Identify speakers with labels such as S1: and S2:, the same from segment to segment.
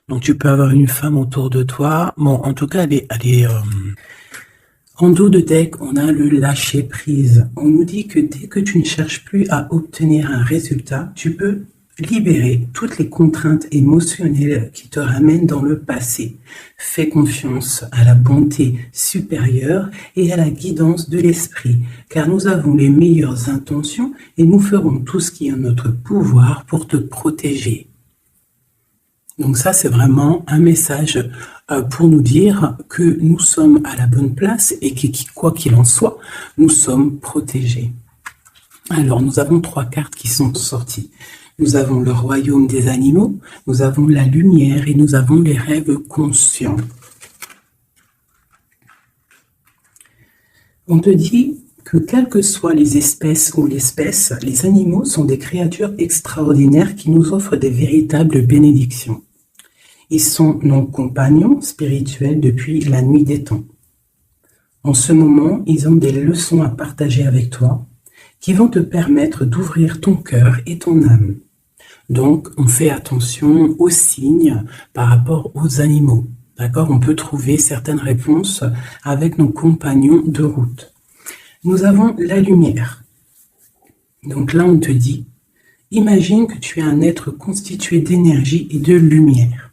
S1: Donc tu peux avoir une femme autour de toi. Bon, en tout cas, en dos de deck, on a le lâcher prise. On nous dit que dès que tu ne cherches plus à obtenir un résultat, tu peux libérer toutes les contraintes émotionnelles qui te ramènent dans le passé. Fais confiance à la bonté supérieure et à la guidance de l'esprit, car nous avons les meilleures intentions et nous ferons tout ce qui est en notre pouvoir pour te protéger. Donc ça, c'est vraiment un message pour nous dire que nous sommes à la bonne place et que, quoi qu'il en soit, nous sommes protégés. Alors, nous avons 3 cartes qui sont sorties. Nous avons le royaume des animaux, nous avons la lumière et nous avons les rêves conscients. On te dit que quelles que soient les espèces ou l'espèce, les animaux sont des créatures extraordinaires qui nous offrent des véritables bénédictions. Ils sont nos compagnons spirituels depuis la nuit des temps. En ce moment, ils ont des leçons à partager avec toi qui vont te permettre d'ouvrir ton cœur et ton âme. Donc, on fait attention aux signes par rapport aux animaux. D'accord? On peut trouver certaines réponses avec nos compagnons de route. Nous avons la lumière. Donc là, on te dit, imagine que tu es un être constitué d'énergie et de lumière.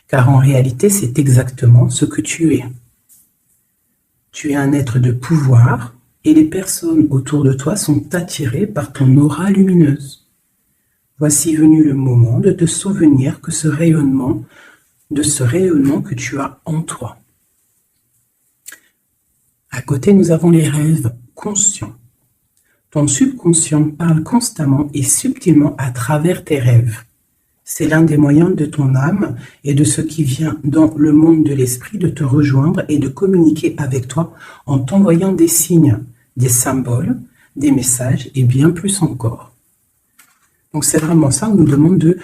S1: Car en réalité, c'est exactement ce que tu es. Tu es un être de pouvoir et les personnes autour de toi sont attirées par ton aura lumineuse. Voici venu le moment de te souvenir de ce rayonnement que tu as en toi. À côté, nous avons les rêves conscients. Ton subconscient parle constamment et subtilement à travers tes rêves. C'est l'un des moyens de ton âme et de ce qui vient dans le monde de l'esprit de te rejoindre et de communiquer avec toi en t'envoyant des signes, des symboles, des messages et bien plus encore. Donc c'est vraiment ça, on nous demande de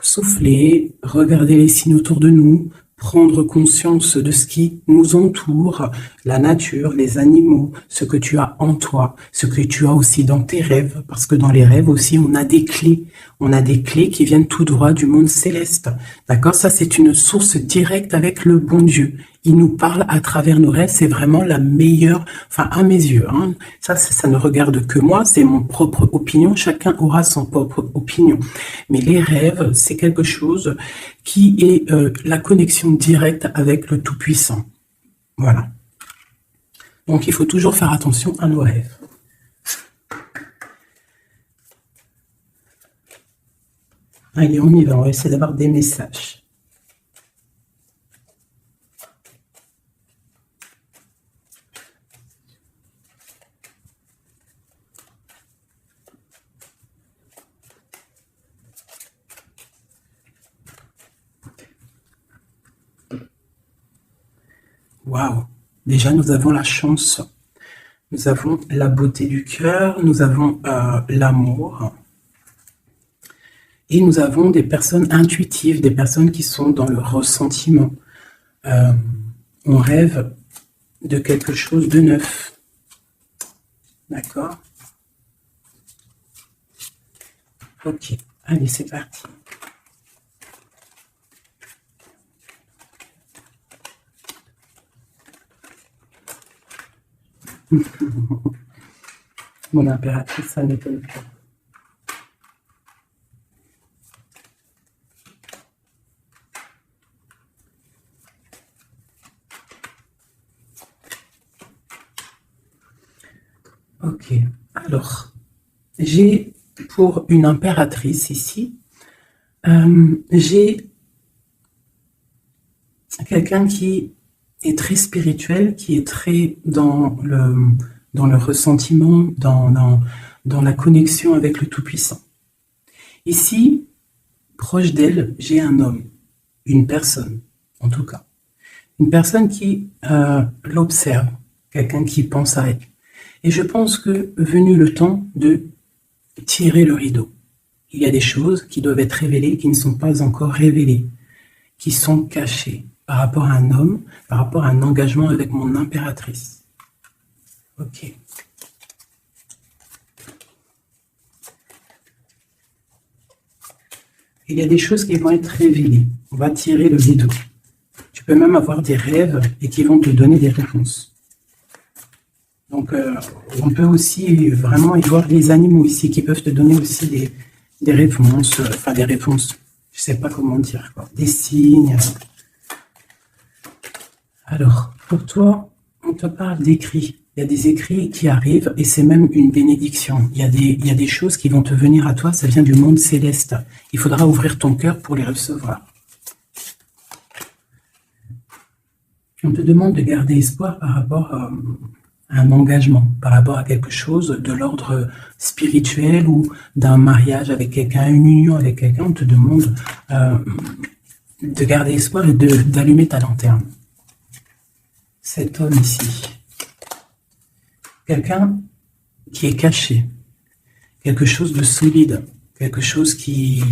S1: souffler, regarder les signes autour de nous, prendre conscience de ce qui nous entoure, la nature, les animaux, ce que tu as en toi, ce que tu as aussi dans tes rêves, parce que dans les rêves aussi, on a des clés qui viennent tout droit du monde céleste. D'accord? Ça, c'est une source directe avec le bon Dieu. Il nous parle à travers nos rêves, c'est vraiment la meilleure, enfin à mes yeux. Hein. Ça ne regarde que moi, c'est mon propre opinion, chacun aura son propre opinion. Mais les rêves, c'est quelque chose qui est la connexion directe avec le Tout-Puissant. Voilà. Donc il faut toujours faire attention à nos rêves. Allez, on y va, on va essayer d'avoir des messages. Waouh! Déjà, nous avons la chance. Nous avons la beauté du cœur, nous avons l'amour. Et nous avons des personnes intuitives, des personnes qui sont dans le ressentiment. On rêve de quelque chose de neuf. D'accord? Ok, allez, c'est parti. Mon impératrice, ça n'étonne pas. Ok, alors, j'ai pour une impératrice ici, j'ai quelqu'un qui est très spirituel, qui est très dans le ressentiment, dans la connexion avec le Tout-Puissant. Ici, proche d'elle, j'ai un homme, une personne, en tout cas. Une personne qui l'observe, quelqu'un qui pense à elle. Et je pense que venu le temps de tirer le rideau, il y a des choses qui doivent être révélées, qui ne sont pas encore révélées, qui sont cachées par rapport à un homme, par rapport à un engagement avec mon impératrice. Ok. Il y a des choses qui vont être révélées. On va tirer le rideau. Tu peux même avoir des rêves et qui vont te donner des réponses. Donc, on peut aussi vraiment y voir les animaux ici qui peuvent te donner aussi des réponses, enfin des réponses, je sais pas comment dire, quoi, des signes. Alors, pour toi, on te parle d'écrits. Il y a des écrits qui arrivent et c'est même une bénédiction. Il y a des choses qui vont te venir à toi, ça vient du monde céleste. Il faudra ouvrir ton cœur pour les recevoir. On te demande de garder espoir par rapport à un engagement, par rapport à quelque chose de l'ordre spirituel ou d'un mariage avec quelqu'un, une union avec quelqu'un. On te demande de garder espoir et d'allumer ta lanterne. Cet homme ici, quelqu'un qui est caché, quelque chose de solide, quelque chose qui...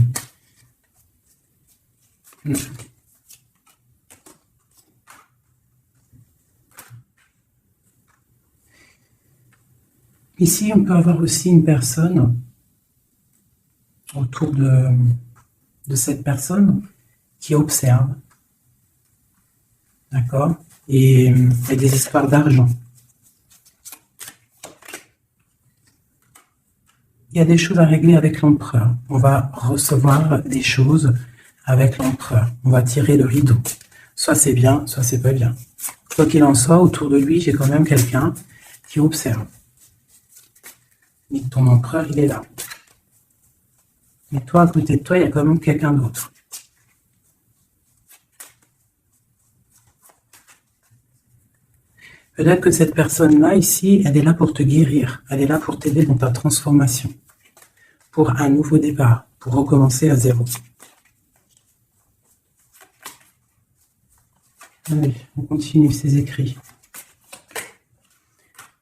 S1: Ici, on peut avoir aussi une personne autour de cette personne qui observe, d'accord, et des espoirs d'argent. Il y a des choses à régler avec l'empereur. On va recevoir des choses avec l'empereur. On va tirer le rideau. Soit c'est bien, soit c'est pas bien. Quoi qu'il en soit, autour de lui, j'ai quand même quelqu'un qui observe. Mais ton empereur, il est là. Mais toi, à côté de toi, il y a quand même quelqu'un d'autre. Peut-être que cette personne-là, ici, elle est là pour te guérir. Elle est là pour t'aider dans ta transformation. Pour un nouveau départ. Pour recommencer à zéro. Allez, on continue ces écrits.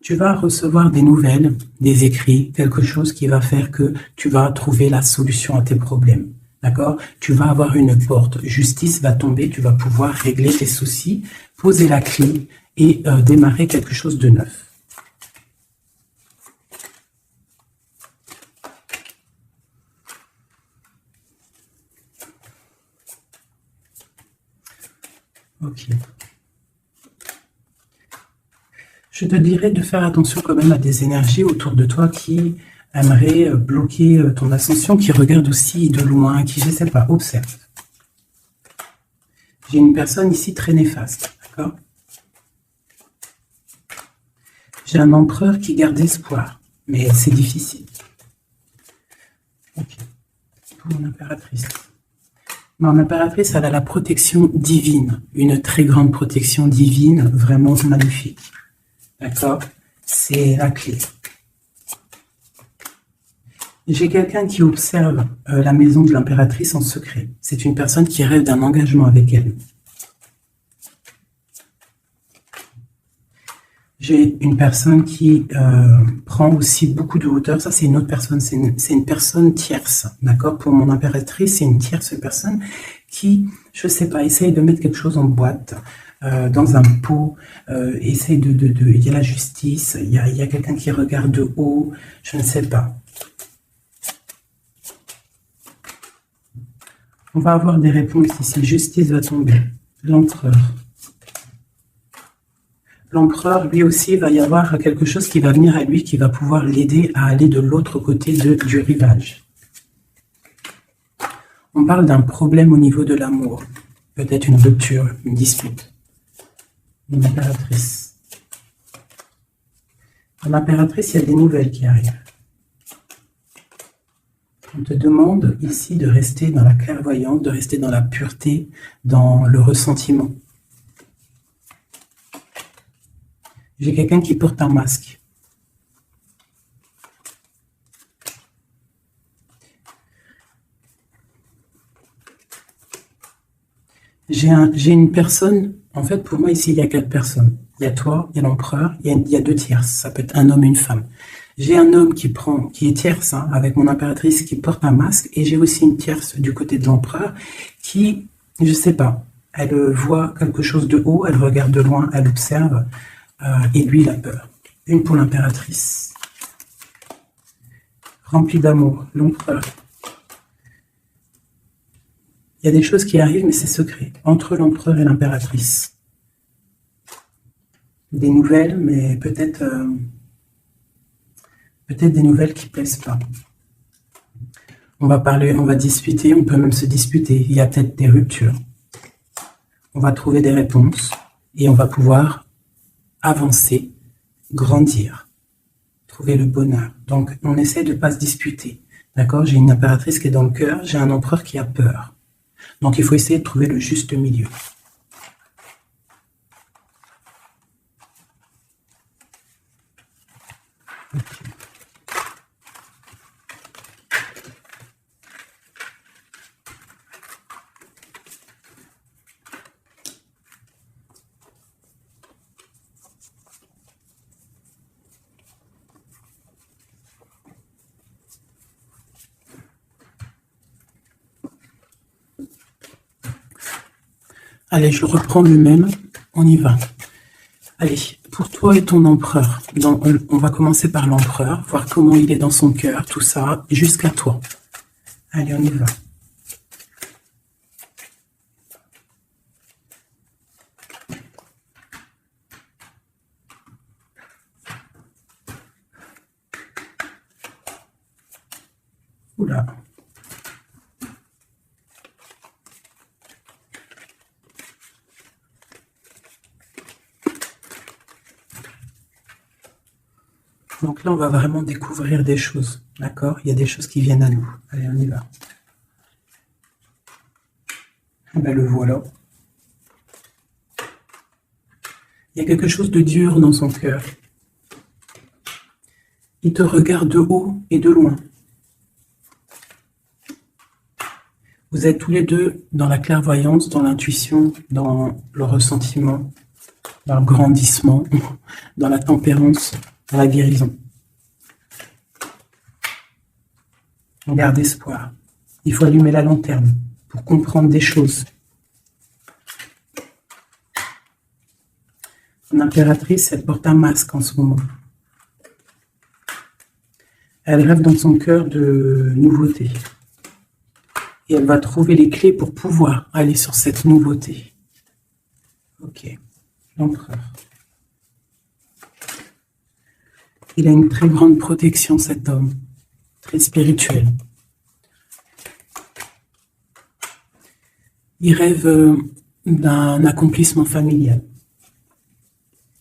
S1: Tu vas recevoir des nouvelles, des écrits, quelque chose qui va faire que tu vas trouver la solution à tes problèmes. D'accord? Tu vas avoir une porte. Justice va tomber, tu vas pouvoir régler tes soucis, poser la clé et démarrer quelque chose de neuf. Ok. Je te dirais de faire attention quand même à des énergies autour de toi qui aimeraient bloquer ton ascension, qui regardent aussi de loin, qui, je ne sais pas, observent. J'ai une personne ici très néfaste, d'accord? J'ai un empereur qui garde espoir, mais c'est difficile. Ok. Pour mon impératrice. Mon impératrice, elle a la protection divine, une très grande protection divine, vraiment magnifique. D'accord? C'est la clé. J'ai quelqu'un qui observe la maison de l'impératrice en secret. C'est une personne qui rêve d'un engagement avec elle. J'ai une personne qui prend aussi beaucoup de hauteur. Ça, c'est une autre personne. C'est une personne tierce. D'accord? Pour mon impératrice, c'est une tierce personne qui, je ne sais pas, essaye de mettre quelque chose en boîte. Dans un pot, essaye il y a la justice, il y a quelqu'un qui regarde de haut, je ne sais pas. On va avoir des réponses ici, justice va tomber, l'empereur. L'empereur, lui aussi, va y avoir quelque chose qui va venir à lui, qui va pouvoir l'aider à aller de l'autre côté du rivage. On parle d'un problème au niveau de l'amour, peut-être une rupture, une dispute. Mon impératrice. Mon impératrice, il y a des nouvelles qui arrivent. On te demande ici de rester dans la clairvoyance, de rester dans la pureté, dans le ressentiment. J'ai quelqu'un qui porte un masque. J'ai une personne, en fait, pour moi, ici, il y a 4 personnes. Il y a toi, il y a l'empereur, il y a 2 tierces. Ça peut être un homme et une femme. J'ai un homme qui est tierce, hein, avec mon impératrice, qui porte un masque, et j'ai aussi une tierce du côté de l'empereur, qui, je sais pas, elle voit quelque chose de haut, elle regarde de loin, elle observe, et lui, il a peur. Une pour l'impératrice. Rempli d'amour, l'empereur. Il y a des choses qui arrivent, mais c'est secret, entre l'empereur et l'impératrice. Des nouvelles, mais peut-être des nouvelles qui plaisent pas. On va parler, on va discuter, on peut même se disputer. Il y a peut-être des ruptures. On va trouver des réponses et on va pouvoir avancer, grandir, trouver le bonheur. Donc, on essaie de ne pas se disputer. D'accord? J'ai une impératrice qui est dans le cœur, j'ai un empereur qui a peur. Donc, il faut essayer de trouver le juste milieu. Okay. Allez, je reprends le même, on y va. Allez, pour toi et ton empereur, on va commencer par l'empereur, voir comment il est dans son cœur, tout ça, jusqu'à toi. Allez, on y va. Oula. Donc là, on va vraiment découvrir des choses, d'accord? Il y a des choses qui viennent à nous. Allez, on y va. Ben, le voilà. Il y a quelque chose de dur dans son cœur. Il te regarde de haut et de loin. Vous êtes tous les deux dans la clairvoyance, dans l'intuition, dans le ressentiment, dans le grandissement, dans la tempérance, dans la guérison. On garde espoir. Il faut allumer la lanterne pour comprendre des choses. L'impératrice, elle porte un masque en ce moment. Elle rêve dans son cœur de nouveauté. Et elle va trouver les clés pour pouvoir aller sur cette nouveauté. Ok, l'empereur. Il a une très grande protection, cet homme, très spirituel. Il rêve d'un accomplissement familial.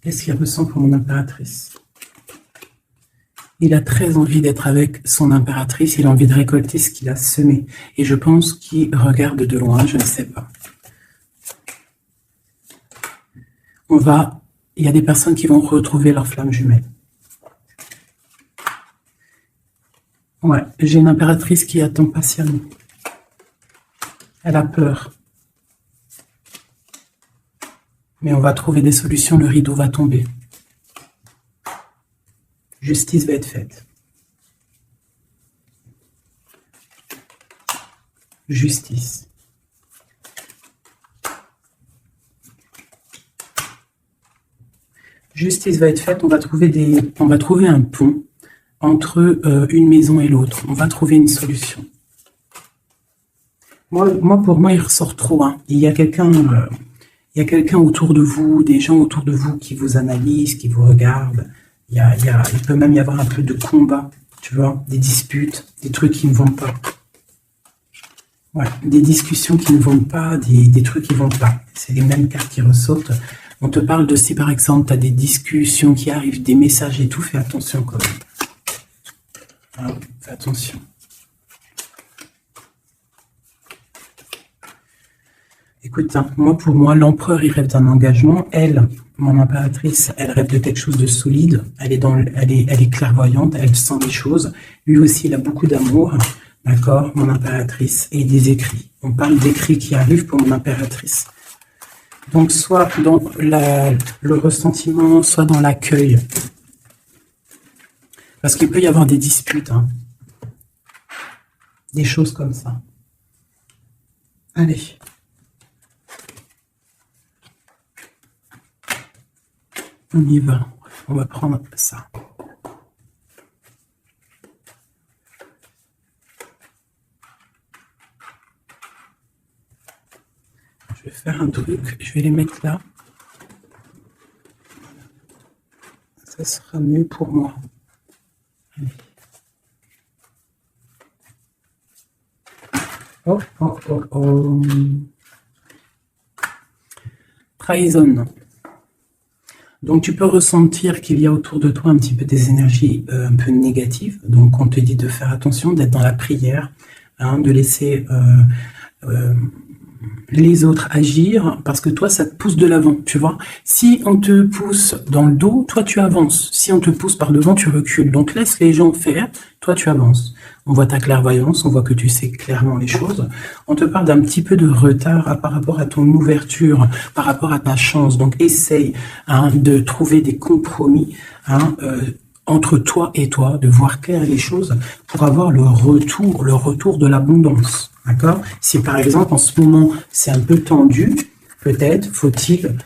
S1: Qu'est-ce qu'il ressent pour mon impératrice? Il a très envie d'être avec son impératrice, il a envie de récolter ce qu'il a semé. Et je pense qu'il regarde de loin, je ne sais pas. Il y a des personnes qui vont retrouver leur flamme jumelle. Ouais, j'ai une impératrice qui attend patiemment. Elle a peur. Mais on va trouver des solutions, le rideau va tomber. Justice va être faite. Justice. Justice va être faite, on va trouver un pont entre une maison et l'autre. On va trouver une solution. Pour moi, il ressort trop. Hein. Il y a quelqu'un autour de vous, des gens autour de vous qui vous analysent, qui vous regardent. Il peut même y avoir un peu de combat, tu vois, des disputes, des trucs qui ne vont pas. Ouais, des discussions qui ne vont pas, des trucs qui ne vont pas. C'est les mêmes cartes qui ressortent. On te parle de si, par exemple, tu as des discussions qui arrivent, des messages et tout, fais attention quand même. Hein, fais attention. Écoute, hein, pour moi, l'empereur, il rêve d'un engagement. Elle, mon impératrice, elle rêve de quelque chose de solide. Elle est clairvoyante, elle sent les choses. Lui aussi, il a beaucoup d'amour. D'accord, mon impératrice. Et des écrits. On parle d'écrits qui arrivent pour mon impératrice. Donc, soit dans le ressentiment, soit dans l'accueil. Parce qu'il peut y avoir des disputes. Hein. Des choses comme ça. Allez. On y va. On va prendre ça. je vais faire un truc, je vais les mettre là. Ça sera mieux pour moi. Allez. Oh, oh, oh, oh. Trahison. Donc tu peux ressentir qu'il y a autour de toi un petit peu des énergies un peu négatives. Donc on te dit de faire attention, d'être dans la prière, hein, de laisser les autres agir, parce que toi, ça te pousse de l'avant, tu vois. Si on te pousse dans le dos, toi, tu avances. Si on te pousse par devant, tu recules. Donc, laisse les gens faire, toi, tu avances. On voit ta clairvoyance, on voit que tu sais clairement les choses. On te parle d'un petit peu de retard par rapport à ton ouverture, par rapport à ta chance. Donc, essaye de trouver des compromis entre toi et toi, de voir clair les choses pour avoir le retour de l'abondance. D'accord? Si par exemple en ce moment c'est un peu tendu, peut-être faut-il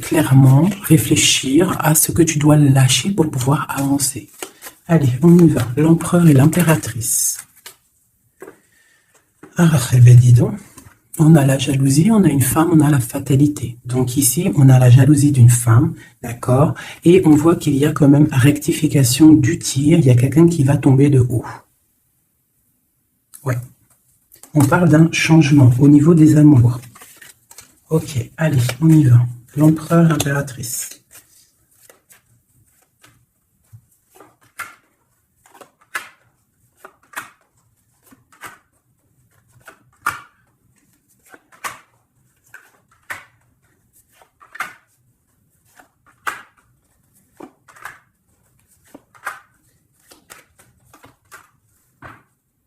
S1: clairement réfléchir à ce que tu dois lâcher pour pouvoir avancer. Allez, on y va. L'empereur et l'impératrice. Ah, eh bien dis donc. On a la jalousie, on a une femme, on a la fatalité. Donc ici, on a la jalousie d'une femme, d'accord? Et on voit qu'il y a quand même rectification du tir, il y a quelqu'un qui va tomber de haut. Ouais. On parle d'un changement au niveau des amours. Ok, allez, on y va. L'empereur, l'impératrice.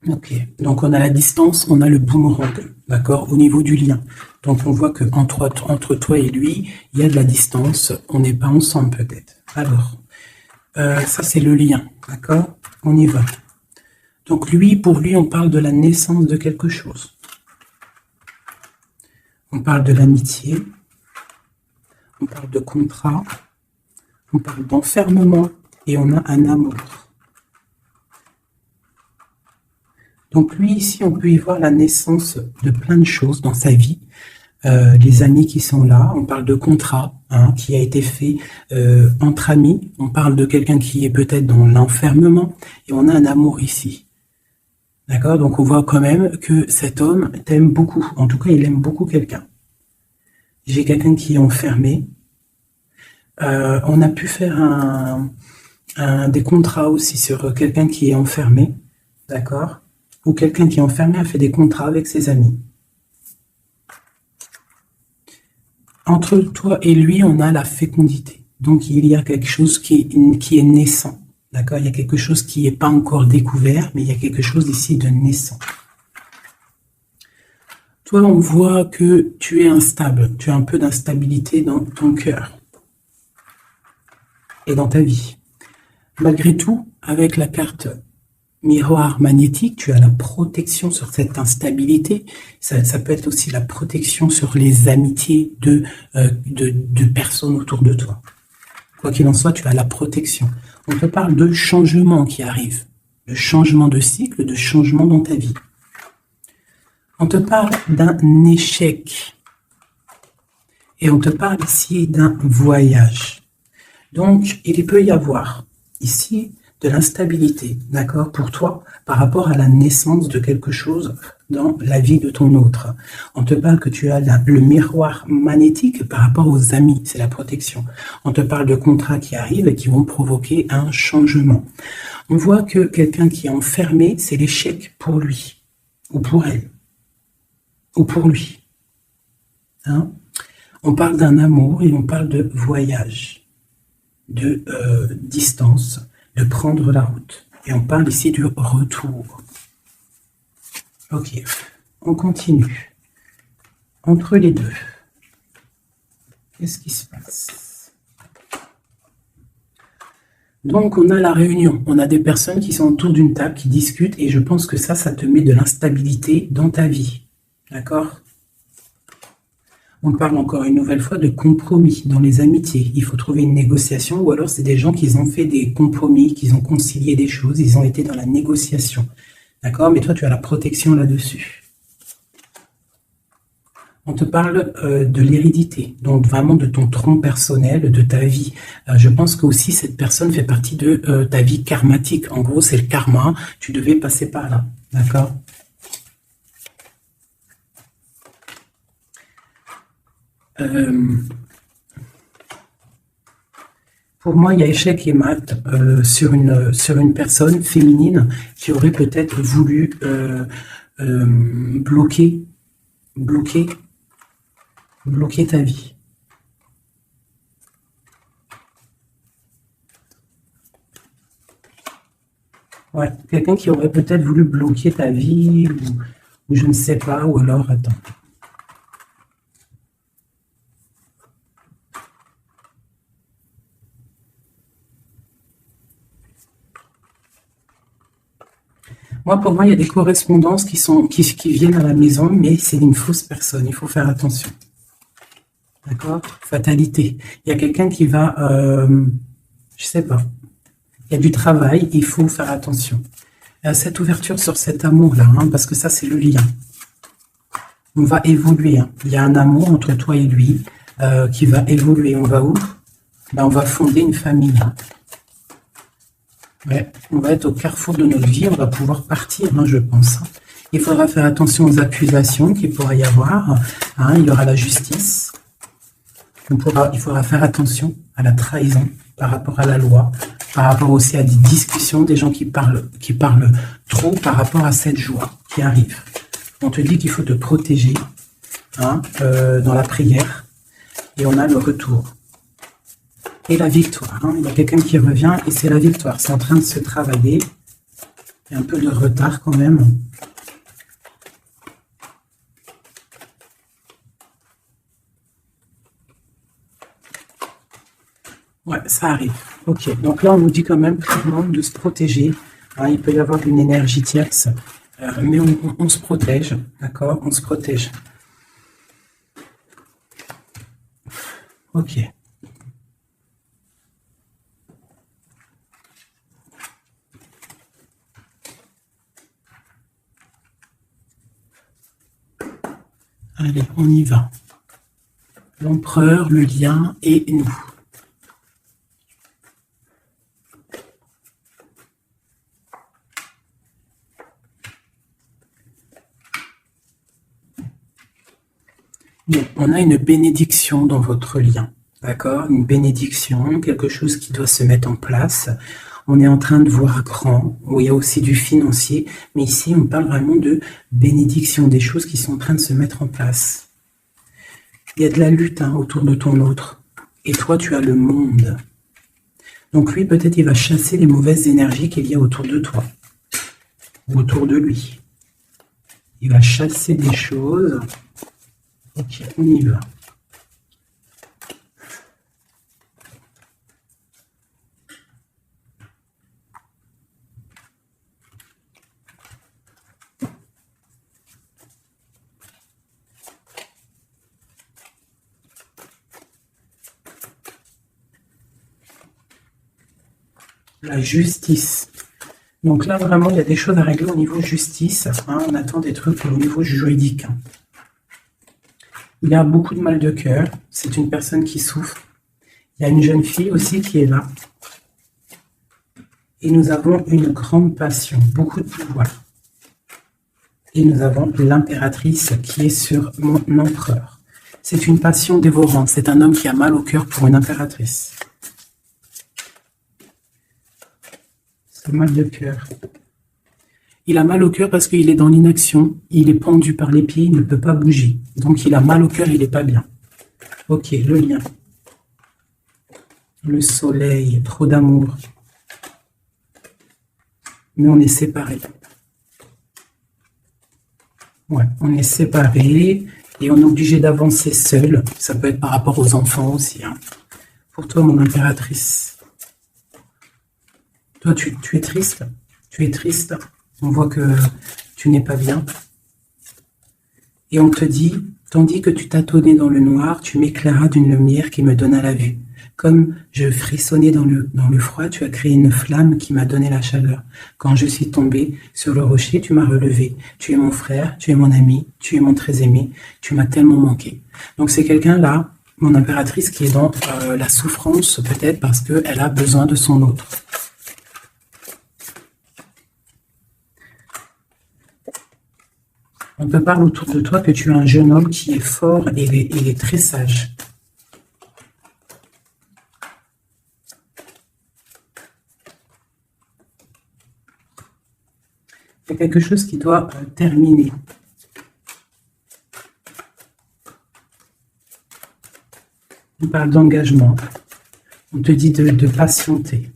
S1: Ok, donc on a la distance, on a le boomerang, d'accord, au niveau du lien. Donc on voit que entre toi et lui, il y a de la distance, on n'est pas ensemble peut-être. Alors, ça c'est le lien, d'accord, on y va. Donc lui, pour lui, on parle de la naissance de quelque chose. On parle de l'amitié, on parle de contrat, on parle d'enfermement et on a un amour. Donc lui, ici, on peut y voir la naissance de plein de choses dans sa vie. Les amis qui sont là, on parle de contrat qui a été fait entre amis, on parle de quelqu'un qui est peut-être dans l'enfermement, et on a un amour ici. D'accord? Donc on voit quand même que cet homme t'aime beaucoup, en tout cas il aime beaucoup quelqu'un. J'ai quelqu'un qui est enfermé. On a pu faire des contrats aussi sur quelqu'un qui est enfermé, d'accord? Ou quelqu'un qui est enfermé a fait des contrats avec ses amis. Entre toi et lui, on a la fécondité. Donc, il y a quelque chose qui est naissant. D'accord? Il y a quelque chose qui n'est pas encore découvert, mais il y a quelque chose ici de naissant. Toi, on voit que tu es instable. Tu as un peu d'instabilité dans ton cœur et dans ta vie. Malgré tout, avec la carte miroir magnétique, tu as la protection sur cette instabilité. Ça peut être aussi la protection sur les amitiés de personnes autour de toi. Quoi qu'il en soit, tu as la protection. On te parle de changement qui arrive, de changement de cycle, de changement dans ta vie. On te parle d'un échec. Et on te parle ici d'un voyage. Donc, il peut y avoir ici de l'instabilité, d'accord, pour toi, par rapport à la naissance de quelque chose dans la vie de ton autre. On te parle que tu as le miroir magnétique par rapport aux amis, c'est la protection. On te parle de contrats qui arrivent et qui vont provoquer un changement. On voit que quelqu'un qui est enfermé, c'est l'échec pour lui, ou pour elle, ou pour lui. On parle d'un amour et on parle de voyage, de distance, de prendre la route. Et on parle ici du retour. Ok, on continue. Entre les deux, qu'est-ce qui se passe? Donc, on a la réunion. On a des personnes qui sont autour d'une table, qui discutent, et je pense que ça te met de l'instabilité dans ta vie. D'accord? On parle encore une nouvelle fois de compromis dans les amitiés. Il faut trouver une négociation, ou alors c'est des gens qui ont fait des compromis, qui ont concilié des choses, ils ont été dans la négociation. D'accord? Mais toi, tu as la protection là-dessus. On te parle de l'hérédité, donc vraiment de ton tronc personnel, de ta vie. Je pense que aussi cette personne fait partie de ta vie karmatique. En gros, c'est le karma. Tu devais passer par là, d'accord? Pour moi, il y a échec et mat sur une personne féminine qui aurait peut-être voulu bloquer ta vie. Ouais, quelqu'un qui aurait peut-être voulu bloquer ta vie, ou je ne sais pas, ou alors, attends. Pour moi, il y a des correspondances qui viennent à la maison, mais c'est une fausse personne. Il faut faire attention. D'accord? Fatalité. Il y a quelqu'un qui va, je sais pas. Il y a du travail, il faut faire attention. Cette ouverture sur cet amour-là, parce que ça, c'est le lien. On va évoluer. Il y a un amour entre toi et lui qui va évoluer. On va où? On va fonder une famille. Ouais, on va être au carrefour de notre vie, on va pouvoir partir, je pense. Il faudra faire attention aux accusations qu'il pourrait y avoir. Il y aura la justice. Il faudra faire attention à la trahison par rapport à la loi, par rapport aussi à des discussions, des gens qui parlent trop par rapport à cette joie qui arrive. On te dit qu'il faut te protéger dans la prière et on a le retour. Et la victoire. Il y a quelqu'un qui revient et c'est la victoire. C'est en train de se travailler. Il y a un peu de retard quand même. Ouais, ça arrive. Ok, donc là on nous dit quand même clairement de se protéger. Il peut y avoir une énergie tierce, mais on se protège, d'accord? On se protège. Ok. Allez, on y va. L'empereur, le lien et nous. Bon, on a une bénédiction dans votre lien, d'accord? Une bénédiction, quelque chose qui doit se mettre en place. On est en train de voir grand, où il y a aussi du financier, mais ici on parle vraiment de bénédiction, des choses qui sont en train de se mettre en place. Il y a de la lutte autour de ton autre, et toi tu as le monde. Donc lui peut-être il va chasser les mauvaises énergies qu'il y a autour de toi, ou autour de lui. Il va chasser des choses. Ok, on y va. La justice. Donc là, vraiment, il y a des choses à régler au niveau justice. On attend des trucs au niveau juridique. Il a beaucoup de mal de cœur. C'est une personne qui souffre. Il y a une jeune fille aussi qui est là. Et nous avons une grande passion, beaucoup de pouvoir. Et nous avons l'impératrice qui est sur mon empereur. C'est une passion dévorante. C'est un homme qui a mal au cœur pour une impératrice. C'est mal de cœur. Il a mal au cœur parce qu'il est dans l'inaction. Il est pendu par les pieds, il ne peut pas bouger. Donc il a mal au cœur, il n'est pas bien. Ok, le lien. Le soleil, trop d'amour. Mais on est séparés. Ouais, on est séparés et on est obligé d'avancer seul. Ça peut être par rapport aux enfants aussi. Pour toi, mon impératrice. Toi, tu es triste. Tu es triste. On voit que tu n'es pas bien. Et on te dit, Tandis que tu tâtonnais dans le noir, tu m'éclairas d'une lumière qui me donna la vue. Comme je frissonnais dans le froid, tu as créé une flamme qui m'a donné la chaleur. Quand je suis tombé sur le rocher, tu m'as relevé. Tu es mon frère, tu es mon ami, tu es mon très aimé, tu m'as tellement manqué. Donc c'est quelqu'un là, mon impératrice, qui est dans la souffrance, peut-être parce qu'elle a besoin de son autre. On te parle autour de toi que tu es un jeune homme qui est fort et il est très sage. Il y a quelque chose qui doit terminer. On parle d'engagement. On te dit de patienter.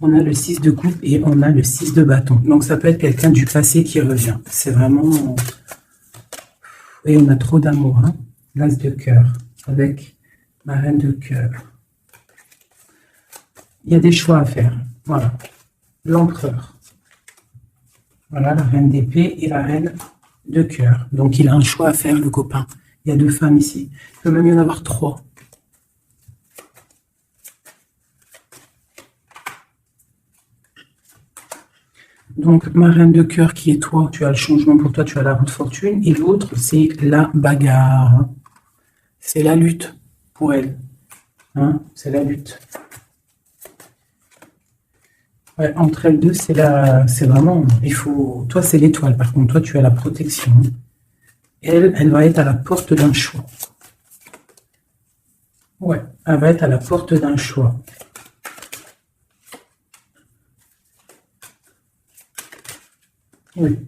S1: On a le 6 de coupe et on a le 6 de bâton. Donc ça peut être quelqu'un du passé qui revient. C'est vraiment... Et on a trop d'amour. Hein, l'as de cœur avec ma reine de cœur. Il y a des choix à faire. Voilà. L'empereur. Voilà, la reine d'épée et la reine de cœur. Donc, il a un choix à faire, le copain. Il y a 2 femmes ici. Il peut même y en avoir 3. Donc, ma reine de cœur qui est toi, tu as le changement pour toi, tu as la roue de fortune. Et l'autre, c'est la bagarre. C'est la lutte pour elle. Hein, c'est la lutte. Ouais, entre elles deux, c'est vraiment, il faut, toi c'est l'étoile, par contre, toi tu as la protection. Elle va être à la porte d'un choix. Ouais, elle va être à la porte d'un choix. Oui.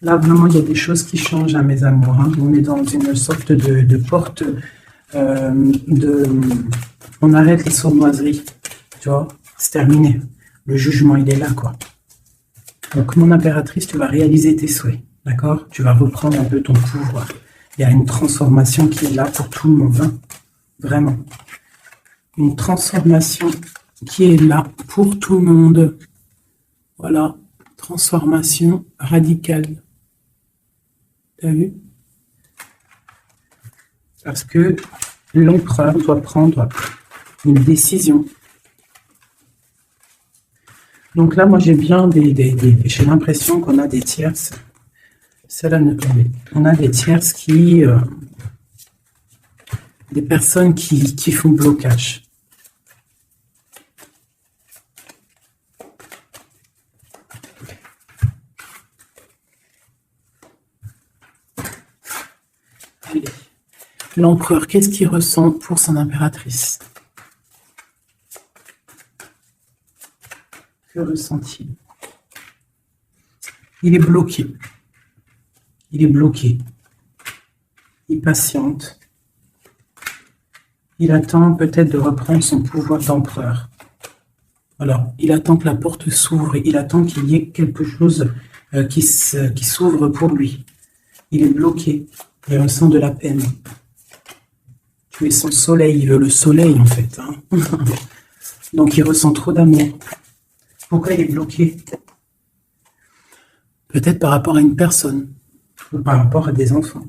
S1: Là, vraiment, il y a des choses qui changent à mes amours. Hein. On est dans une sorte de porte on arrête les sournoiseries. Tu vois, c'est terminé. Le jugement, il est là, quoi. Donc, mon impératrice, tu vas réaliser tes souhaits, d'accord? Tu vas reprendre un peu ton pouvoir. Il y a une transformation qui est là pour tout le monde, hein. Vraiment. Une transformation qui est là pour tout le monde. Voilà, transformation radicale. T'as vu? Parce que l'empereur doit prendre une décision. Donc là, moi, j'ai bien j'ai l'impression qu'on a des tierces. On a des tierces qui... des personnes qui font blocage. Allez. L'empereur, qu'est-ce qu'il ressent pour son impératrice? Que ressent-il? Il est bloqué. Il est bloqué. Il patiente. Il attend peut-être de reprendre son pouvoir d'empereur. Alors, il attend que la porte s'ouvre. Il attend qu'il y ait quelque chose qui s'ouvre pour lui. Il est bloqué. Il ressent de la peine. Tu es son soleil. Il veut le soleil, en fait. Hein. Donc, il ressent trop d'amour. Pourquoi il est bloqué? Peut-être par rapport à une personne, ou par rapport à des enfants.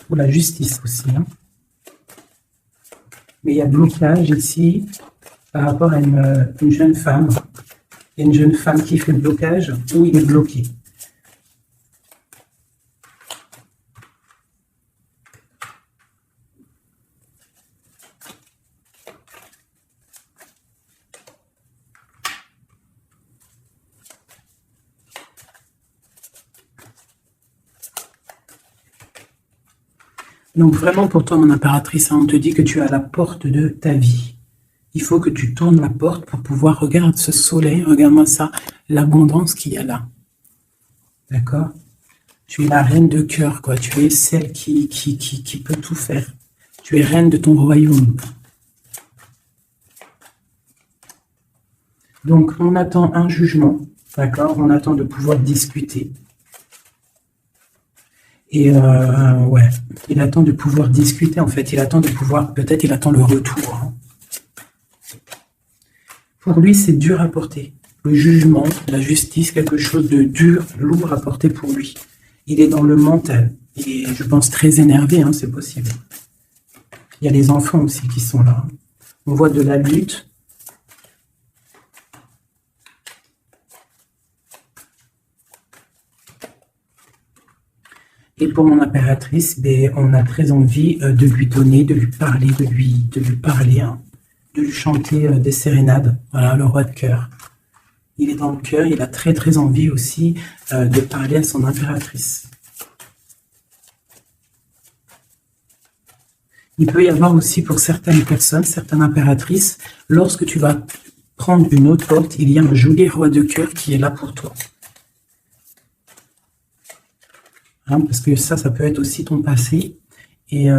S1: Ou la justice aussi. Hein. Mais il y a blocage ici par rapport à une jeune femme. Il y a une jeune femme qui fait le blocage ou il est bloqué. Donc vraiment pour toi, mon impératrice, on te dit que tu es à la porte de ta vie. Il faut que tu tournes la porte pour pouvoir regarder ce soleil, regarde-moi ça, l'abondance qu'il y a là. D'accord? Tu es la reine de cœur, quoi. Tu es celle qui peut tout faire. Tu es reine de ton royaume. Donc on attend un jugement, d'accord? On attend de pouvoir discuter. Et ouais, il attend de pouvoir discuter, en fait. Il attend de pouvoir, peut-être il attend le retour. Hein. Pour lui, c'est dur à porter. le jugement, la justice, quelque chose de dur, lourd à porter pour lui. Il est dans le mental. Il est, je pense, très énervé, hein, c'est possible. Il y a les enfants aussi qui sont là. On voit de la lutte. Et pour mon impératrice, ben, on a très envie de lui donner, de lui parler, de lui parler, hein, de lui chanter des sérénades. Voilà, le roi de cœur. Il est dans le cœur, il a très très envie aussi de parler à son impératrice. Il peut y avoir aussi pour certaines personnes, certaines impératrices, lorsque tu vas prendre une autre porte, il y a un joli roi de cœur qui est là pour toi. Hein, parce que ça peut être aussi ton passé. Et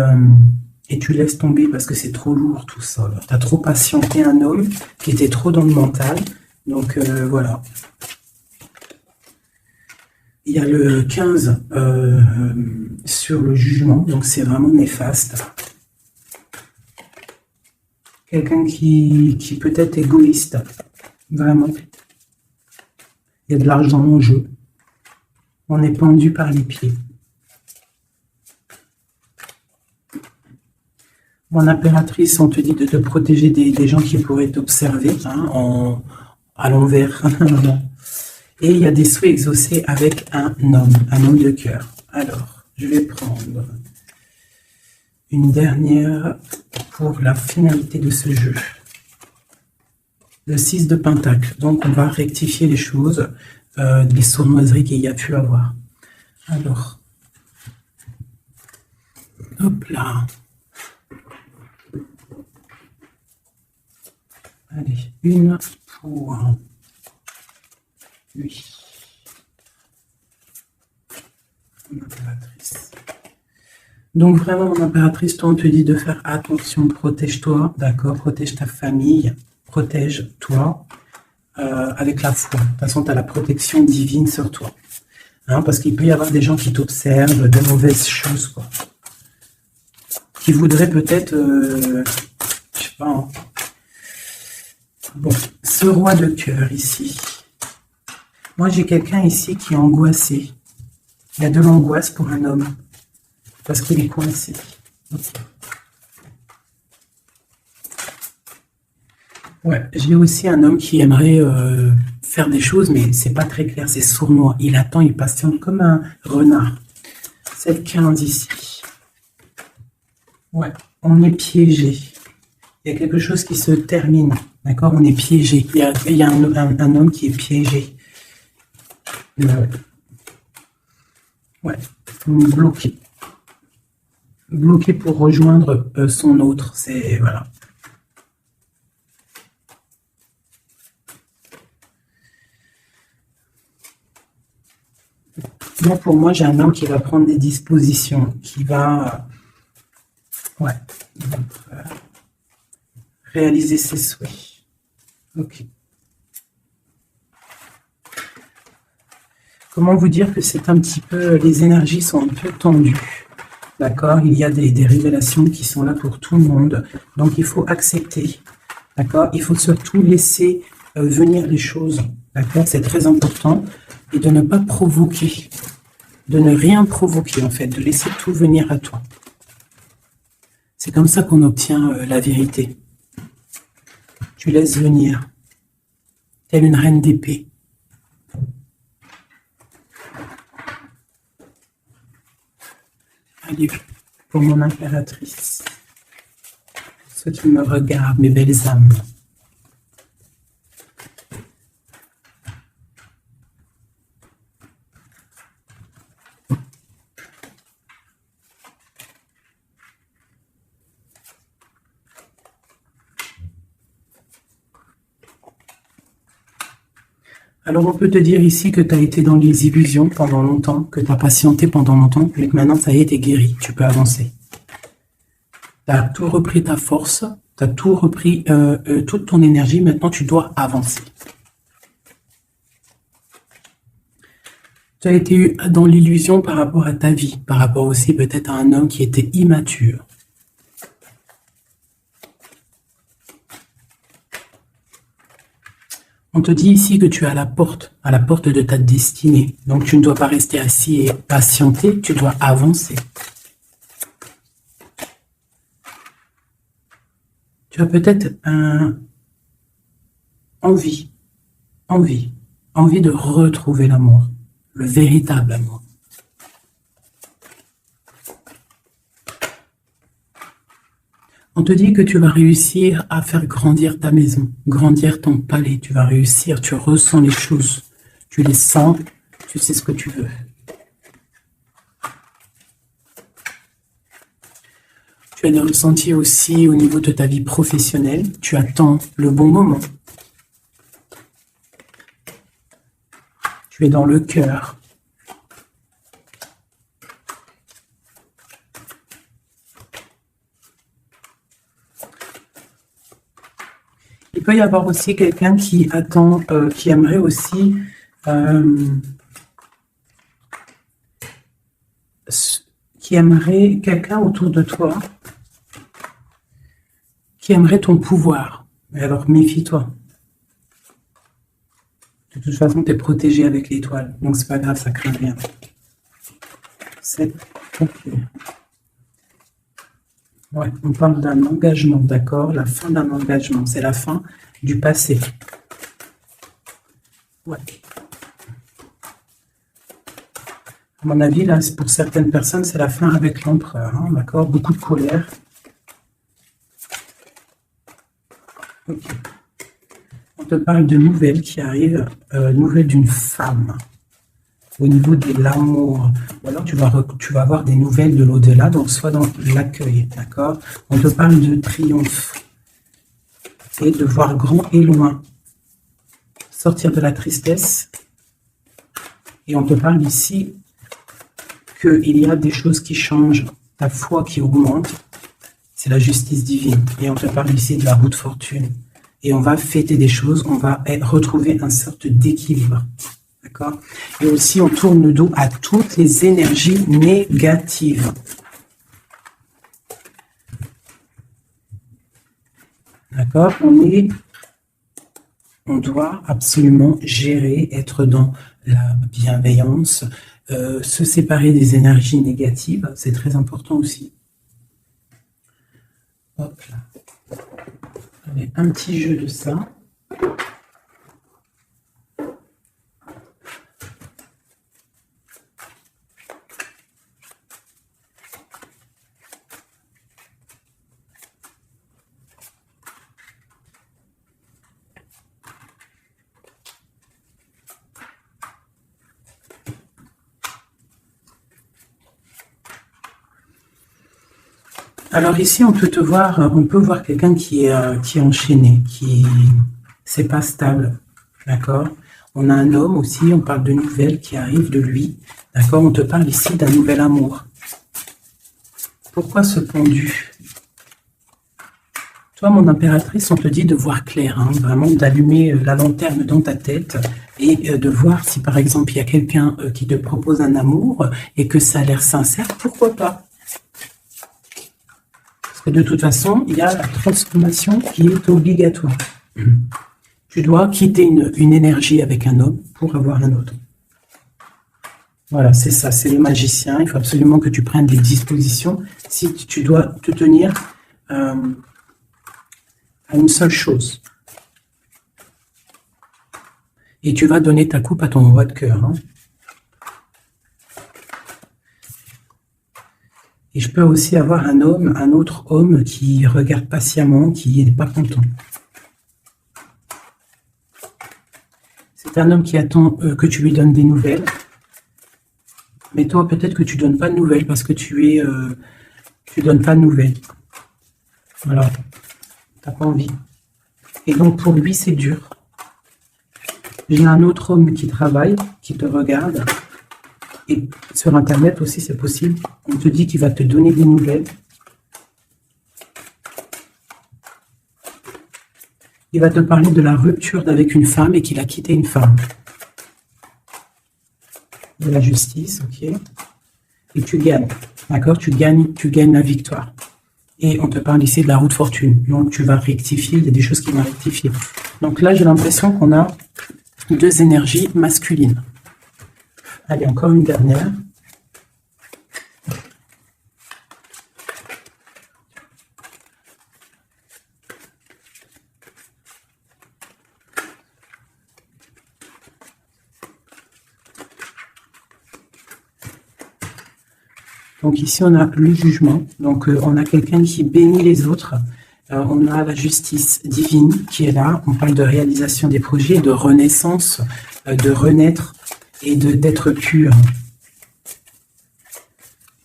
S1: tu laisses tomber parce que c'est trop lourd tout ça. Tu as trop patienté un homme qui était trop dans le mental. Donc voilà. Il y a le 15 sur le jugement, donc c'est vraiment néfaste. Quelqu'un qui peut être égoïste, vraiment. Il y a de l'argent en jeu. On est pendu par les pieds. Mon impératrice, on te dit de te protéger des gens qui pourraient t'observer hein, à l'envers. Et il y a des souhaits exaucés avec un homme de cœur. Alors, je vais prendre une dernière pour la finalité de ce jeu. Le 6 de Pentacle. Donc, on va rectifier les choses, des sournoiseries qu'il y a pu avoir. Alors, hop là. Allez, une pour lui. Mon impératrice. Donc vraiment, mon impératrice, toi, on te dit de faire attention, protège-toi, d'accord? Protège ta famille, protège-toi avec la foi. De toute façon, tu as la protection divine sur toi. Hein, parce qu'il peut y avoir des gens qui t'observent, de mauvaises choses, quoi. Qui voudraient peut-être, je sais pas, hein. Bon, ce roi de cœur ici. Moi, j'ai quelqu'un ici qui est angoissé. Il y a de l'angoisse pour un homme. Parce qu'il est coincé. Okay. Ouais, j'ai aussi un homme qui aimerait faire des choses, mais c'est pas très clair, c'est sournois. Il attend, il patiente comme un renard. Cette 15 ici. Ouais, on est piégé. Il y a quelque chose qui se termine. D'accord, on est piégé. Il y a un homme qui est piégé. Ouais, bloqué. Bloqué pour rejoindre son autre. C'est voilà. Donc pour moi, j'ai un homme qui va prendre des dispositions, qui va ouais, réaliser ses souhaits. Ok. Comment vous dire que c'est un petit peu, les énergies sont un peu tendues. D'accord? Il y a des révélations qui sont là pour tout le monde. Donc il faut accepter. D'accord? Il faut surtout laisser venir les choses. D'accord? C'est très important. Et de ne pas provoquer. De ne rien provoquer, en fait. De laisser tout venir à toi. C'est comme ça qu'on obtient la vérité. Tu laisses venir. Telle une reine d'épée. Allez, pour mon impératrice. Ceux qui me regardent, mes belles âmes. Alors, on peut te dire ici que tu as été dans les illusions pendant longtemps, que tu as patienté pendant longtemps, mais que maintenant, ça y est, t'es guéri, tu peux avancer. Tu as tout repris ta force, tu as tout repris, toute ton énergie, maintenant, tu dois avancer. Tu as été dans l'illusion par rapport à ta vie, par rapport aussi peut-être à un homme qui était immature. On te dit ici que tu es à la porte de ta destinée. Donc tu ne dois pas rester assis et patienter, tu dois avancer. Tu as peut-être envie de retrouver l'amour, le véritable amour. On te dit que tu vas réussir à faire grandir ta maison, grandir ton palais. Tu vas réussir, tu ressens les choses, tu les sens, tu sais ce que tu veux. Tu as des ressentis aussi au niveau de ta vie professionnelle. Tu attends le bon moment. Tu es dans le cœur. Il peut y avoir aussi quelqu'un qui attend, qui aimerait aussi quelqu'un autour de toi, qui aimerait ton pouvoir. Mais alors méfie-toi. De toute façon, tu es protégé avec l'étoile, donc c'est pas grave, ça craint rien. C'est ok. Ouais, on parle d'un engagement, d'accord? La fin d'un engagement, c'est la fin du passé. Ouais. À mon avis, là, pour certaines personnes, c'est la fin avec l'empereur, hein, d'accord? Beaucoup de colère. Ok. On te parle de nouvelles qui arrivent, nouvelles d'une femme. Au niveau de l'amour, ou alors tu vas avoir des nouvelles de l'au-delà, donc soit dans l'accueil, d'accord? On te parle de triomphe et de voir grand et loin, sortir de la tristesse, et on te parle ici qu'il y a des choses qui changent, ta foi qui augmente, c'est la justice divine, et on te parle ici de la roue de fortune, et on va fêter des choses, on va retrouver une sorte d'équilibre. D'accord? Et aussi, on tourne le dos à toutes les énergies négatives. D'accord? On doit absolument gérer, être dans la bienveillance, se séparer des énergies négatives, c'est très important aussi. Hop là. Allez, un petit jeu de ça. Alors ici, on peut voir quelqu'un qui est enchaîné, c'est pas stable, d'accord? On a un homme aussi, on parle de nouvelles qui arrivent de lui, d'accord? On te parle ici d'un nouvel amour. Pourquoi ce pendu? Toi, mon impératrice, on te dit de voir clair, hein, vraiment d'allumer la lanterne dans ta tête et de voir si, par exemple, il y a quelqu'un qui te propose un amour et que ça a l'air sincère, pourquoi pas? De toute façon, il y a la transformation qui est obligatoire. Tu dois quitter une énergie avec un homme pour avoir un autre. Voilà, c'est ça, c'est le magicien. Il faut absolument que tu prennes des dispositions si tu dois te tenir à une seule chose. Et tu vas donner ta coupe à ton roi de cœur. Hein. Et je peux aussi avoir un autre homme qui regarde patiemment, qui n'est pas content. C'est un homme qui attend que tu lui donnes des nouvelles. Mais toi, peut-être que tu ne donnes pas de nouvelles parce que tu donnes pas de nouvelles. Alors, tu n'as pas envie. Et donc, pour lui, c'est dur. J'ai un autre homme qui travaille, qui te regarde. Et sur Internet aussi, c'est possible. On te dit qu'il va te donner des nouvelles. Il va te parler de la rupture avec une femme et qu'il a quitté une femme. De la justice, ok. Et tu gagnes, d'accord? Tu gagnes la victoire. Et on te parle ici de la roue de fortune. Donc tu vas rectifier, il y a des choses qui vont rectifier. Donc là, j'ai l'impression qu'on a deux énergies masculines. Allez, encore une dernière. Donc ici, on a le jugement. Donc on a quelqu'un qui bénit les autres. On a la justice divine qui est là. On parle de réalisation des projets, de renaissance, de renaître et d'être pur.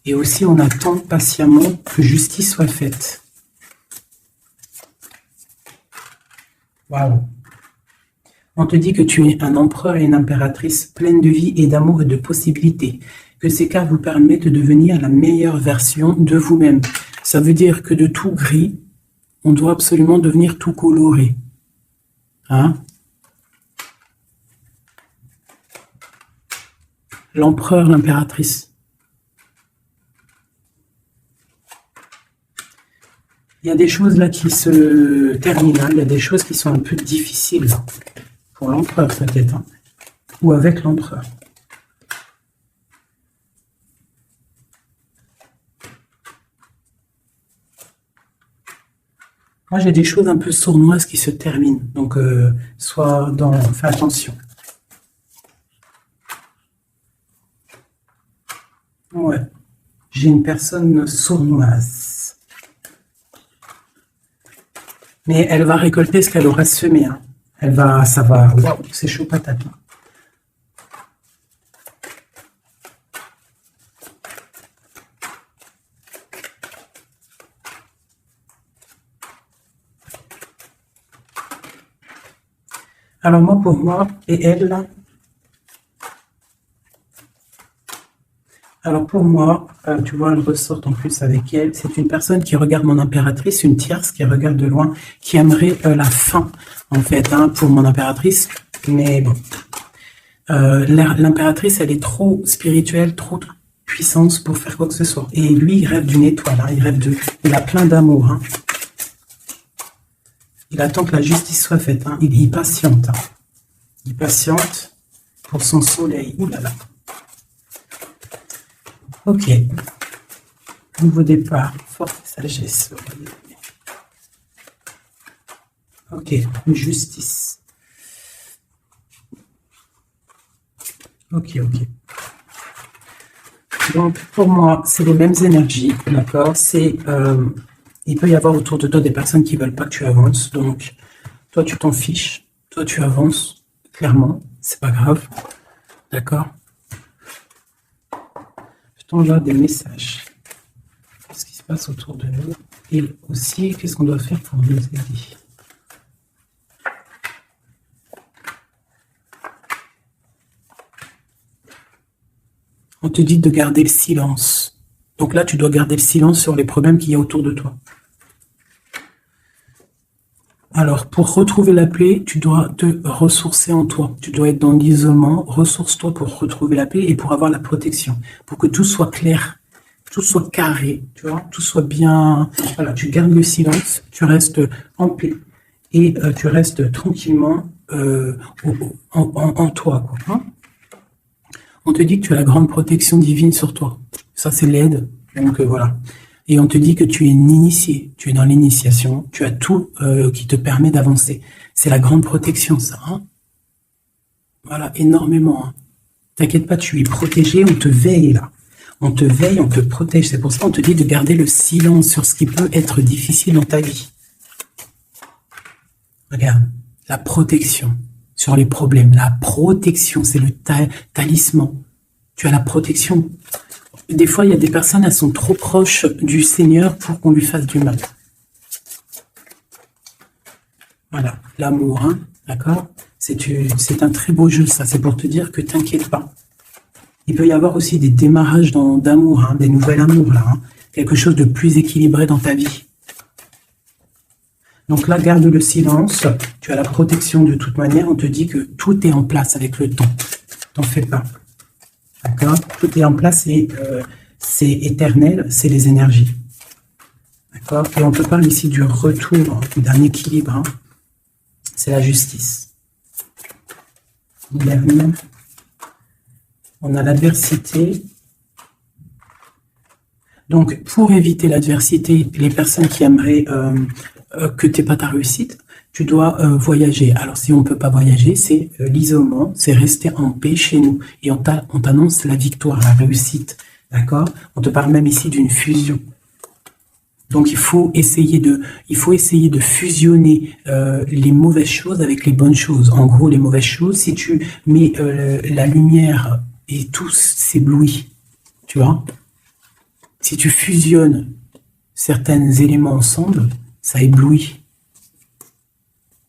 S1: Et aussi, on attend patiemment que justice soit faite. Waouh! On te dit que tu es un empereur et une impératrice pleine de vie et d'amour et de possibilités. Que ces cartes vous permettent de devenir la meilleure version de vous-même. Ça veut dire que de tout gris, on doit absolument devenir tout coloré. Hein? L'empereur, l'impératrice. Il y a des choses là qui se terminent. Il y a des choses qui sont un peu difficiles. Pour l'empereur, peut-être. Hein? Ou avec l'empereur. Moi, j'ai des choses un peu sournoises qui se terminent. Donc, fais attention. Ouais. J'ai une personne sournoise. Mais elle va récolter ce qu'elle aura semé. Hein. Ça va. Waouh, c'est chaud patate. Hein. Alors moi, pour moi, et elle, là. Alors pour moi, tu vois, elle ressort en plus avec elle. C'est une personne qui regarde mon impératrice, une tierce qui regarde de loin, qui aimerait la fin, en fait, hein, pour mon impératrice. Mais bon, l'impératrice, elle est trop spirituelle, trop de puissance pour faire quoi que ce soit. Et lui, il rêve d'une étoile, hein, il a plein d'amour. Hein. Il attend que la justice soit faite. Hein. Il patiente. Hein. Il patiente pour son soleil. Ouh là là. Ok. Nouveau départ. Force et sagesse. Ok. Justice. Ok. Donc, pour moi, c'est les mêmes énergies. D'accord. Il peut y avoir autour de toi des personnes qui ne veulent pas que tu avances. Donc, toi, tu t'en fiches. Toi, tu avances. Clairement. C'est pas grave. D'accord. Je t'envoie des messages. Qu'est-ce qui se passe autour de nous? Et aussi, qu'est-ce qu'on doit faire pour nous aider? On te dit de garder le silence. Donc là, tu dois garder le silence sur les problèmes qu'il y a autour de toi. Alors, pour retrouver la paix, tu dois te ressourcer en toi. Tu dois être dans l'isolement. Ressource-toi pour retrouver la paix et pour avoir la protection. Pour que tout soit clair, tout soit carré, tu vois, tout soit bien. Voilà, tu gardes le silence, tu restes en paix et tu restes tranquillement en toi, quoi. Hein? On te dit que tu as la grande protection divine sur toi. Ça, c'est l'aide. Donc, voilà. Et on te dit que tu es une initiée. Tu es dans l'initiation. Tu as tout qui te permet d'avancer. C'est la grande protection, ça. Hein? Voilà, énormément. Hein. T'inquiète pas, tu es protégé. On te veille, là. On te veille, on te protège. C'est pour ça qu'on te dit de garder le silence sur ce qui peut être difficile dans ta vie. Regarde, la protection sur les problèmes. La protection, c'est le talisman. Tu as la protection. Des fois, il y a des personnes, elles sont trop proches du Seigneur pour qu'on lui fasse du mal. Voilà, l'amour, hein, d'accord? C'est un très beau jeu, ça. C'est pour te dire que t'inquiète pas. Il peut y avoir aussi des démarrages d'amour, hein, des nouvelles amours, là. Hein, quelque chose de plus équilibré dans ta vie. Donc là, garde le silence. Tu as la protection de toute manière. On te dit que tout est en place avec le temps. T'en fais pas. D'accord? Tout est en place et c'est éternel, c'est les énergies. D'accord? Et on te parle ici du retour, d'un équilibre. Hein. C'est la justice. Dernier. On a l'adversité. Donc, pour éviter l'adversité, les personnes qui aimeraient que tu n'aies pas ta réussite, tu dois voyager. Alors, si on ne peut pas voyager, c'est l'isolement, c'est rester en paix chez nous. Et on t'annonce la victoire, la réussite. D'accord? On te parle même ici d'une fusion. Donc, il faut essayer de fusionner les mauvaises choses avec les bonnes choses. En gros, les mauvaises choses, si tu mets la lumière et tout s'éblouit, tu vois? Si tu fusionnes certains éléments ensemble, ça éblouit.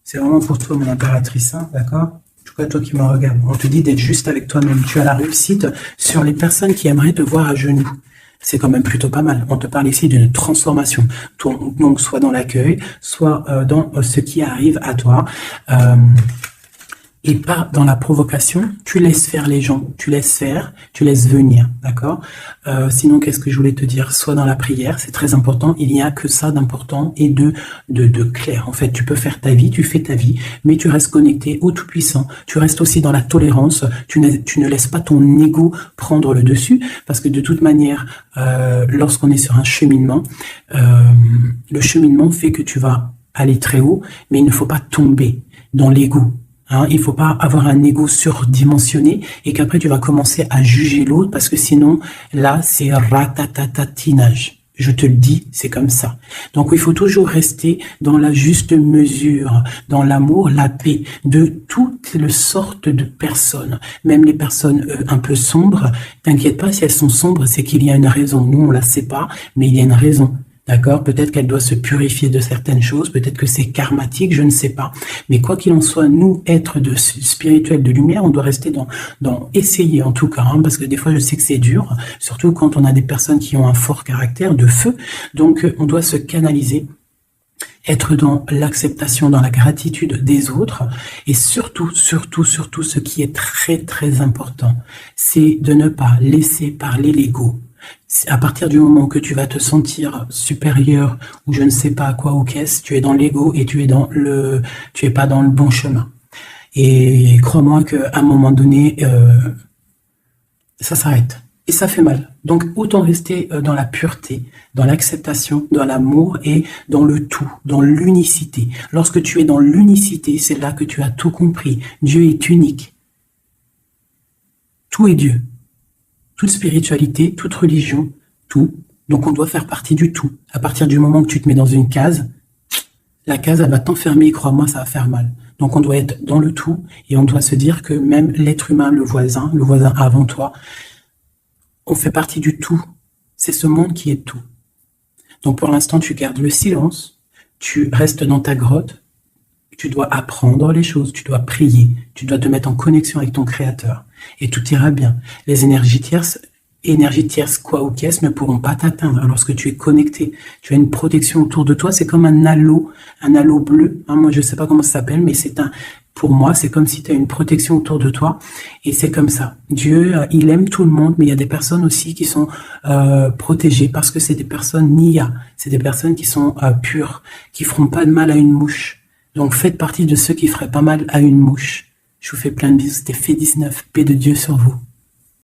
S1: C'est vraiment pour toi, mon impératrice, hein, d'accord? En tout cas, toi qui me regardes, on te dit d'être juste avec toi-même. Tu as la réussite sur les personnes qui aimeraient te voir à genoux. C'est quand même plutôt pas mal. On te parle ici d'une transformation. Donc, soit dans l'accueil, soit dans ce qui arrive à toi. Et pas dans la provocation. Tu laisses faire les gens. Tu laisses faire, tu laisses venir. D'accord? Sinon, qu'est-ce que je voulais te dire? Soit dans la prière, c'est très important. Il n'y a que ça d'important et de clair. En fait, tu peux faire ta vie, tu fais ta vie, mais tu restes connecté au Tout-Puissant. Tu restes aussi dans la tolérance. Tu ne laisses pas ton ego prendre le dessus, parce que de toute manière, lorsqu'on est sur un cheminement, le cheminement fait que tu vas aller très haut, mais il ne faut pas tomber dans l'ego. Hein, il ne faut pas avoir un ego surdimensionné et qu'après tu vas commencer à juger l'autre, parce que sinon, là, c'est ratatatatinage. Je te le dis, c'est comme ça. Donc, il faut toujours rester dans la juste mesure, dans l'amour, la paix de toutes les sortes de personnes. Même les personnes un peu sombres, t'inquiète pas, si elles sont sombres, c'est qu'il y a une raison. Nous, on la sait pas, mais il y a une raison. D'accord? Peut-être qu'elle doit se purifier de certaines choses, peut-être que c'est karmatique, je ne sais pas. Mais quoi qu'il en soit, nous, êtres de spirituels de lumière, on doit rester dans essayer en tout cas, hein, parce que des fois je sais que c'est dur, surtout quand on a des personnes qui ont un fort caractère de feu. Donc on doit se canaliser, être dans l'acceptation, dans la gratitude des autres, et surtout, ce qui est très très important, c'est de ne pas laisser parler l'ego. À partir du moment que tu vas te sentir supérieur ou je ne sais pas à quoi ou qu'est-ce, tu es dans l'ego et tu es pas dans le bon chemin. Et crois-moi qu'à un moment donné, ça s'arrête et ça fait mal. Donc autant rester dans la pureté, dans l'acceptation, dans l'amour et dans le tout, dans l'unicité. Lorsque tu es dans l'unicité, c'est là que tu as tout compris. Dieu est unique. Tout est Dieu. Toute spiritualité, toute religion, tout. Donc on doit faire partie du tout. À partir du moment que tu te mets dans une case, la case, elle va t'enfermer, crois-moi, ça va faire mal. Donc on doit être dans le tout et on doit se dire que même l'être humain, le voisin avant toi, on fait partie du tout. C'est ce monde qui est tout. Donc pour l'instant, tu gardes le silence, tu restes dans ta grotte, tu dois apprendre les choses, tu dois prier, tu dois te mettre en connexion avec ton Créateur. Et tout ira bien. Les énergies tierces, quoi ou qu'est-ce, ne pourront pas t'atteindre lorsque tu es connecté. Tu as une protection autour de toi, c'est comme un halo bleu. Hein, moi, je ne sais pas comment ça s'appelle, mais pour moi, c'est comme si tu as une protection autour de toi. Et c'est comme ça. Dieu, il aime tout le monde, mais il y a des personnes aussi qui sont protégées parce que c'est des personnes Nia. C'est des personnes qui sont pures, qui feront pas de mal à une mouche. Donc, faites partie de ceux qui feraient pas mal à une mouche. Je vous fais plein de bisous. C'était Fait 19. Paix de Dieu sur vous.